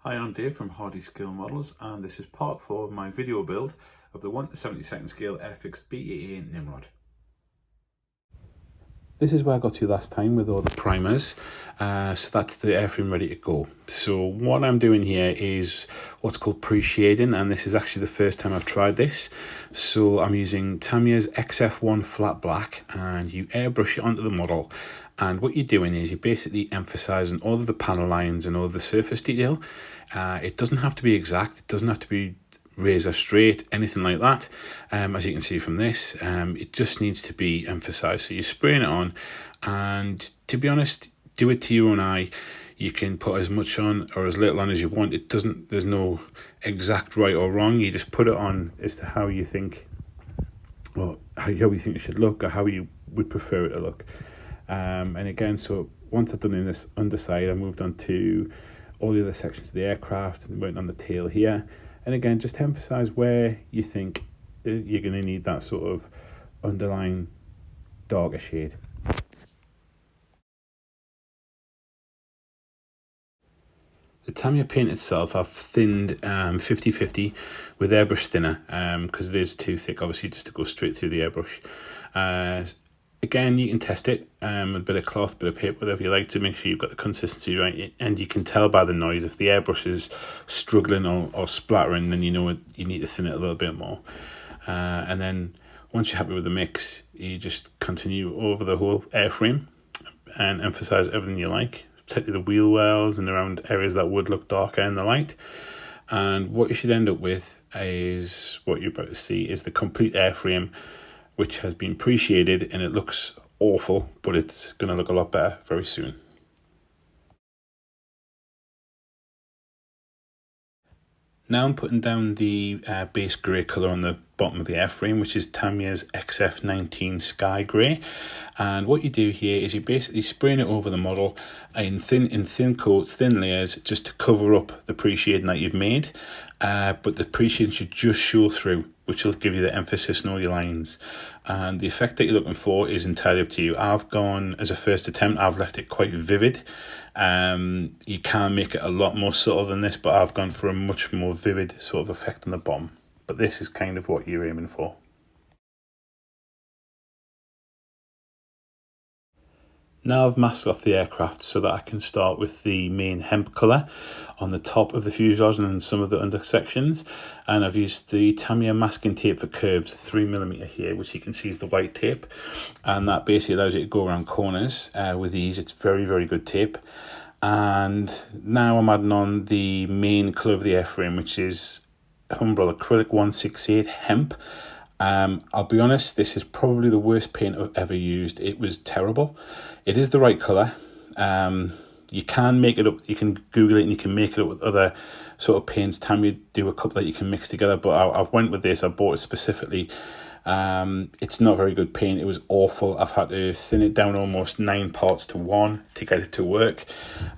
Hi, I'm Dave from Hardy Scale Models, and this is part 4 of my video build of the 1/72 scale Airfix BAe Nimrod. This is where I got to last time with all the primers, so that's the airframe ready to go. So what I'm doing here is what's called pre-shading, and this is actually the first time I've tried this. So I'm using Tamiya's XF1 flat black, and you airbrush it onto the model. And what you're doing is you're basically emphasizing all of the panel lines and all of the surface detail. It doesn't have to be exact, it doesn't have to be razor straight, anything like that. As you can see from this, it just needs to be emphasized. So you're spraying it on, and to be honest, do it to your own eye. You can put as much on or as little on as you want. There's no exact right or wrong. You just put it on as to how you think, or how you think it should look, or how you would prefer it to look. And again, so once I've done in this underside, I moved on to all the other sections of the aircraft and went on the tail here. And again, just emphasize where you think you're going to need that sort of underlying darker shade. The Tamiya paint itself, I've thinned 50-50 with airbrush thinner because it is too thick, obviously, just to go straight through the airbrush. Again, you can test it, a bit of cloth, bit of paper, whatever you like, to make sure you've got the consistency right. And you can tell by the noise if the airbrush is struggling or splattering, then you know you need to thin it a little bit more. And then once you're happy with the mix, you just continue over the whole airframe and emphasize everything you like, particularly the wheel wells and around areas that would look darker in the light. And what you should end up with is what you're about to see is the complete airframe, which has been pre-shaded, and it looks awful, but it's going to look a lot better very soon. Now I'm putting down the base grey colour on the bottom of the airframe, which is Tamiya's XF19 Sky Grey. And what you do here is you're basically spraying it over the model in thin coats, thin layers, just to cover up the pre-shading that you've made. But the pre-shading should just show through, which will give you the emphasis in all your lines. And the effect that you're looking for is entirely up to you. I've gone, as a first attempt, I've left it quite vivid. You can make it a lot more subtle than this, but I've gone for a much more vivid sort of effect on the bottom. But this is kind of what you're aiming for. Now I've masked off the aircraft so that I can start with the main hemp colour on the top of the fuselage and some of the under sections. And I've used the Tamiya masking tape for curves, 3mm here, which you can see is the white tape. And that basically allows you to go around corners with ease. It's very, very good tape. And now I'm adding on the main colour of the airframe, which is Humbrol Acrylic 168 Hemp. I'll be honest, this is probably the worst paint I've ever used. It was terrible. It is the right colour. You can make it up, you can Google it and you can make it up with other sort of paints. Tamiya do a couple that you can mix together, but I've went with this. I bought it specifically. It's not very good paint. It was awful. I've had to thin it down almost 9 parts to 1 to get it to work.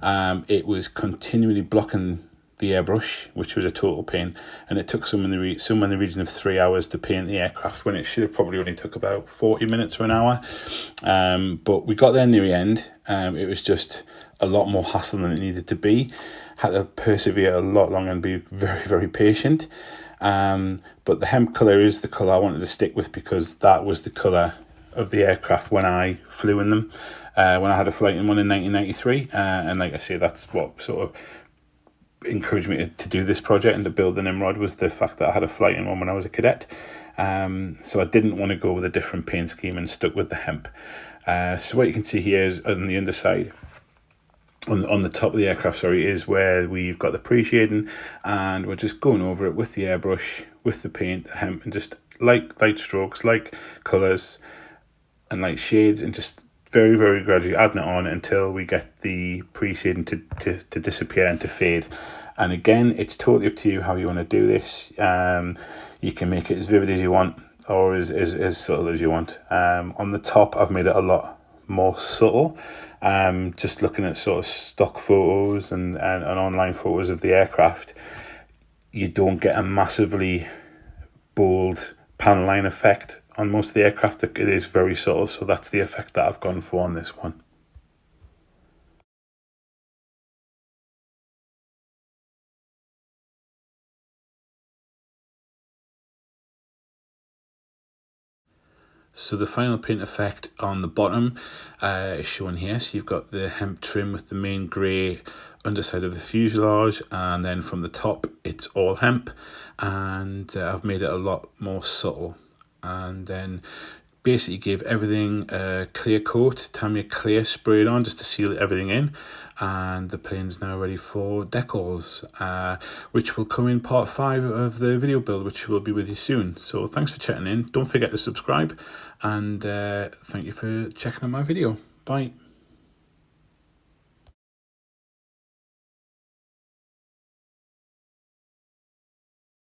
It was continually blocking the airbrush, which was a total pain, and it took some in the region of 3 hours to paint the aircraft when it should have probably only took about 40 minutes or an hour. But we got there near the end. It was just a lot more hassle than it needed to be. Had to persevere a lot longer and be very, very patient. But the hemp colour is the colour I wanted to stick with, because that was the colour of the aircraft when I flew in them, when I had a flight in one in 1993. And like I say, that's what sort of encouraged me to do this project and to build the Nimrod, was the fact that I had a flight in one when I was a cadet. So I didn't want to go with a different paint scheme and stuck with the hemp. So what you can see here is on the underside, on the top of the aircraft, is where we've got the pre-shading, and we're just going over it with the airbrush, with the paint, the hemp, and just light strokes, like colours and light shades, and just very, very gradually adding it on until we get the pre-shading to disappear and to fade. And again, it's totally up to you how you want to do this. You can make it as vivid as you want, or as subtle as you want. On the top, I've made it a lot more subtle. Just looking at sort of stock photos and online photos of the aircraft, you don't get a massively bold panel line effect on most of the aircraft. It is very subtle, so that's the effect that I've gone for on this one. So the final paint effect on the bottom is shown here. So you've got the hemp trim with the main grey underside of the fuselage, and then from the top it's all hemp, and I've made it a lot more subtle, and then basically gave everything a clear coat, Tamiya clear sprayed on just to seal everything in, and the plane's now ready for decals, which will come in part 5 of the video build, which will be with you soon. So thanks for checking in. Don't forget to subscribe, and thank you for checking out my video. Bye.